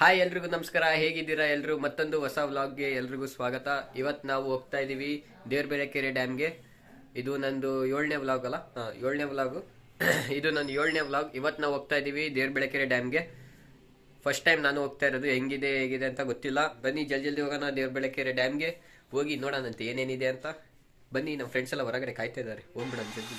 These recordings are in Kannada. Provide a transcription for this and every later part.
ಹಾಯ್ ಎಲ್ರಿಗೂ ನಮಸ್ಕಾರ. ಹೇಗಿದ್ದೀರಾ ಎಲ್ಲರೂ? ಮತ್ತೊಂದು ಹೊಸ ವ್ಲಾಗ್ಗೆ ಎಲ್ರಿಗೂ ಸ್ವಾಗತ. ಇವತ್ತು ನಾವು ಹೋಗ್ತಾ ಇದೀವಿ ದೇವರಬೆಳಕೆರೆ ಡ್ಯಾಮ್ಗೆ. ಇದು ನಂದು 7ನೇ ವ್ಲಾಗ್ ಅಲ್ಲ, 7ನೇ ವ್ಲಾಗು. ಇದು ನನ್ನ 7ನೇ ವ್ಲಾಗ್. ಇವತ್ತು ನಾವು ಹೋಗ್ತಾ ಇದೀವಿ ದೇವರಬೆಳಕೆರೆ ಡ್ಯಾಮ್ಗೆ. ಫಸ್ಟ್ ಟೈಮ್ ನಾನು ಹೋಗ್ತಾ ಇರೋದು. ಹೇಗಿದೆ ಅಂತ ಗೊತ್ತಿಲ್ಲ. ಬನ್ನಿ ಜಲ್ದಿ ಹೋಗೋಣ ದೇವರಬೆಳಕೆರೆ ಡ್ಯಾಮ್ಗೆ. ಹೋಗಿ ನೋಡೋಣಂತೆ ಏನೇನಿದೆ ಅಂತ. ಬನ್ನಿ, ನಮ್ಮ ಫ್ರೆಂಡ್ಸ್ ಎಲ್ಲ ಹೊರಗಡೆ ಕಾಯ್ತಾ ಇದ್ದಾರೆ. ಹೋಗ್ಬಿಡೋಣ ಜಲ್ದಿ.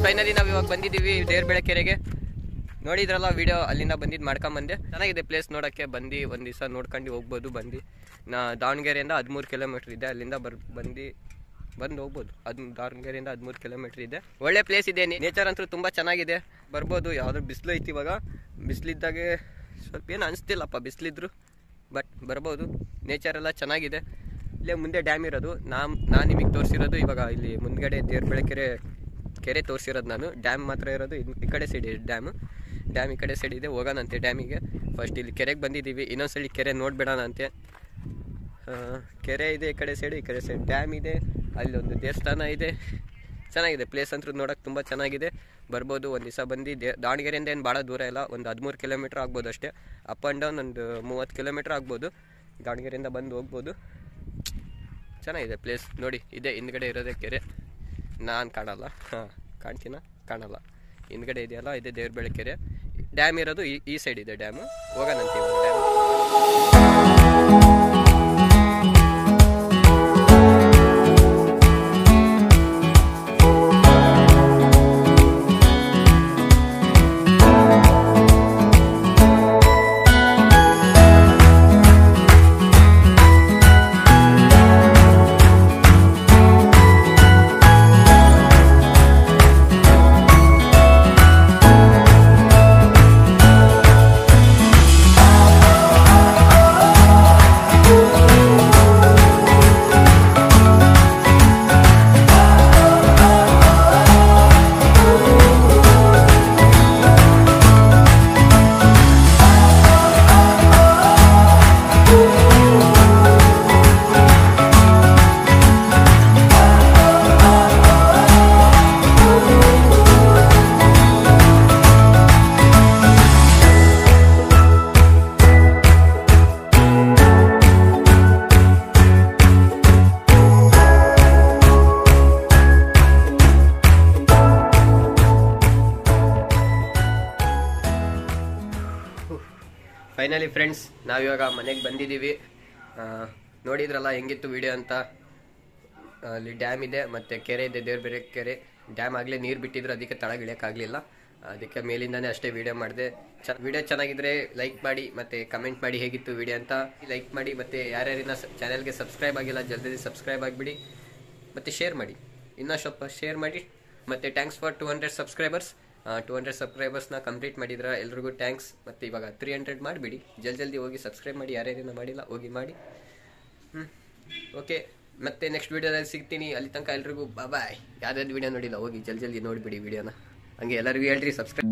ಫೈನಲಿ ನಾವು ಇವಾಗ ಬಂದಿದ್ದೀವಿ ದೇವರಬೆಳಕೆರೆಗೆ. ನೋಡಿದ್ರಲ್ಲ ವಿಡಿಯೋ, ಅಲ್ಲಿಂದ ಬಂದಿದ್ದು ಮಾಡ್ಕೊಂಬಂದೆ. ಚೆನ್ನಾಗಿದೆ ಪ್ಲೇಸ್ ನೋಡೋಕ್ಕೆ. ಬಂದು ಒಂದು ದಿವಸ ನೋಡ್ಕೊಂಡು ಹೋಗ್ಬೋದು. ಬಂದು ದಾವಣಗೆರೆಯಿಂದ 13 ಕಿಲೋಮೀಟ್ರ್ ಇದೆ. ಅಲ್ಲಿಂದ ಬಂದು ಹೋಗ್ಬೋದು. ದಾವಣಗೆರೆಯಿಂದ 13 ಕಿಲೋಮೀಟ್ರ್ ಇದೆ. ಒಳ್ಳೆ ಪ್ಲೇಸ್ ಇದೆ. ನೇಚರ್ ಅಂತೂ ತುಂಬ ಚೆನ್ನಾಗಿದೆ. ಬರ್ಬೋದು. ಯಾವುದೋ ಬಿಸಿಲು ಐತಿ ಇವಾಗ. ಬಿಸಿಲಿದ್ದಾಗೆ ಸ್ವಲ್ಪ ಏನು ಅನಿಸ್ತಿಲ್ಲಪ್ಪ ಬಿಸಿಲಿದ್ರು, ಬಟ್ ಬರ್ಬೋದು. ನೇಚರ್ ಎಲ್ಲ ಚೆನ್ನಾಗಿದೆ. ಇಲ್ಲೇ ಮುಂದೆ ಡ್ಯಾಮ್ ಇರೋದು. ನಾನು ನಿಮಗೆ ತೋರಿಸಿರೋದು ಇವಾಗ ಇಲ್ಲಿ ಮುಂದ್ಗಡೆ ದೇವರಬೆಳಕೆರೆ ಕೆರೆ ತೋರಿಸಿರೋದು ನಾನು. ಡ್ಯಾಮ್ ಮಾತ್ರ ಇರೋದು ಈ ಕಡೆ ಸೈಡ್ ಇದೆ. ಡ್ಯಾಮ್ ಈ ಕಡೆ ಸೈಡ್ ಇದೆ. ಹೋಗೋಣಂತೆ ಡ್ಯಾಮಿಗೆ. ಫಸ್ಟ್ ಇಲ್ಲಿ ಕೆರೆಗೆ ಬಂದಿದ್ದೀವಿ. ಇನ್ನೊಂದ್ಸಲಿ ಕೆರೆ ನೋಡ್ಬಿಡೋಣ ಅಂತೆ. ಕೆರೆ ಇದೆ ಈ ಕಡೆ ಸೈಡ್ ಡ್ಯಾಮ್ ಇದೆ. ಅಲ್ಲೊಂದು ದೇವಸ್ಥಾನ ಇದೆ. ಚೆನ್ನಾಗಿದೆ ಪ್ಲೇಸ್ ಅಂತೂ ನೋಡೋಕೆ ತುಂಬ ಚೆನ್ನಾಗಿದೆ. ಬರ್ಬೋದು. ಒಂದು ದಿವಸ ಬಂದು ದಾವಣಗೆರೆಯಿಂದ ಏನು ಭಾಳ ದೂರ ಇಲ್ಲ. ಒಂದು 13 ಕಿಲೋಮೀಟ್ರ್ ಆಗ್ಬೋದು ಅಷ್ಟೇ. ಅಪ್ ಆ್ಯಂಡ್ ಡೌನ್ ಒಂದು 30 ಕಿಲೋಮೀಟ್ರ್ ಆಗ್ಬೋದು. ದಾವಣಗೆರೆಯಿಂದ ಬಂದು ಹೋಗ್ಬೋದು. ಚೆನ್ನಾಗಿದೆ ಪ್ಲೇಸ್ ನೋಡಿ. ಇದೆ ಹಿಂದ್ಗಡೆ ಇರೋದೇ ಕೆರೆ. ನಾನು ಕಾಣಲ್ಲ, ಕಾಣಲ್ಲ. ಹಿಂದ್ಗಡೆ ಇದೆಯಲ್ಲ, ಇದೆ ದೇವರಬೆಳಕೆರೆ. ಡ್ಯಾಮ್ ಇರೋದು ಈ ಸೈಡ್ ಇದೆ ಡ್ಯಾಮು. ಹೋಗೋಣಂತೀವಿ ಡ್ಯಾಮ್. ಫೈನಲಿ ಫ್ರೆಂಡ್ಸ್ ನಾವಿವಾಗ ಮನೆಗೆ ಬಂದಿದ್ದೀವಿ. ನೋಡಿದ್ರಲ್ಲ ಹೆಂಗಿತ್ತು ವಿಡಿಯೋ ಅಂತ. ಅಲ್ಲಿ ಡ್ಯಾಮ್ ಇದೆ ಮತ್ತು ಕೆರೆ ಇದೆ, ದೇವ್ರಬೆಲೆ ಕೆರೆ. ಡ್ಯಾಮ್ ಆಗಲೇ ನೀರು ಬಿಟ್ಟಿದ್ರು, ಅದಕ್ಕೆ ತಳಗೆ ಇಳಿಯೋಕ್ಕಾಗಲಿಲ್ಲ. ಅದಕ್ಕೆ ಮೇಲಿಂದಾನೇ ಅಷ್ಟೇ ವಿಡಿಯೋ ಮಾಡಿದೆ. ವಿಡಿಯೋ ಚೆನ್ನಾಗಿದ್ರೆ ಲೈಕ್ ಮಾಡಿ ಮತ್ತು ಕಮೆಂಟ್ ಮಾಡಿ ಹೇಗಿತ್ತು ವಿಡಿಯೋ ಅಂತ. ಲೈಕ್ ಮಾಡಿ ಮತ್ತು ಯಾರ್ಯಾರಿನ ಚಾನಲ್ಗೆ ಸಬ್ಸ್ಕ್ರೈಬ್ ಆಗಿಲ್ಲ ಜಲ್ದಿ ಸಬ್ಸ್ಕ್ರೈಬ್ ಆಗಿಬಿಡಿ ಮತ್ತು ಶೇರ್ ಮಾಡಿ, ಇನ್ನೂ ಸ್ವಲ್ಪ ಶೇರ್ ಮಾಡಿ. ಮತ್ತು ಥ್ಯಾಂಕ್ಸ್ ಫಾರ್ 200 ಸಬ್ಸ್ಕ್ರೈಬರ್ಸ್. 200 ಸಬ್ಸ್ಕ್ರೈಬರ್ಸ್ನ ಕಂಪ್ಲೀಟ್ ಮಾಡಿದ್ರೆ ಎಲ್ರಿಗೂ ಥ್ಯಾಂಕ್ಸ್. ಮತ್ತು ಇವಾಗ 300 ಮಾಡಿಬಿಡಿ, ಜಲ್ದಿ ಹೋಗಿ ಸಬ್ಸ್ಕ್ರೈಬ್ ಮಾಡಿ. ಯಾರ್ಯಾರಿನ ಮಾಡಿಲ್ಲ ಹೋಗಿ ಮಾಡಿ. ಓಕೆ, ಮತ್ತೆ ನೆಕ್ಸ್ಟ್ ವೀಡಿಯೋದಲ್ಲಿ ಸಿಗ್ತೀನಿ. ಅಲ್ಲಿ ತನಕ ಎಲ್ರಿಗೂ ಬಾಯ್. ಯಾವ್ದಾದ್ರು ವೀಡಿಯೋ ನೋಡಿಲ್ಲ ಹೋಗಿ ಜಲ್ದಿ ನೋಡಿಬಿಡಿ ವಿಡಿಯೋನ. ಹಂಗೆ ಎಲ್ಲರಿಗೂ ಹೇಳ್ರಿ ಸಬ್ಸ್ಕ್ರೈಬ್.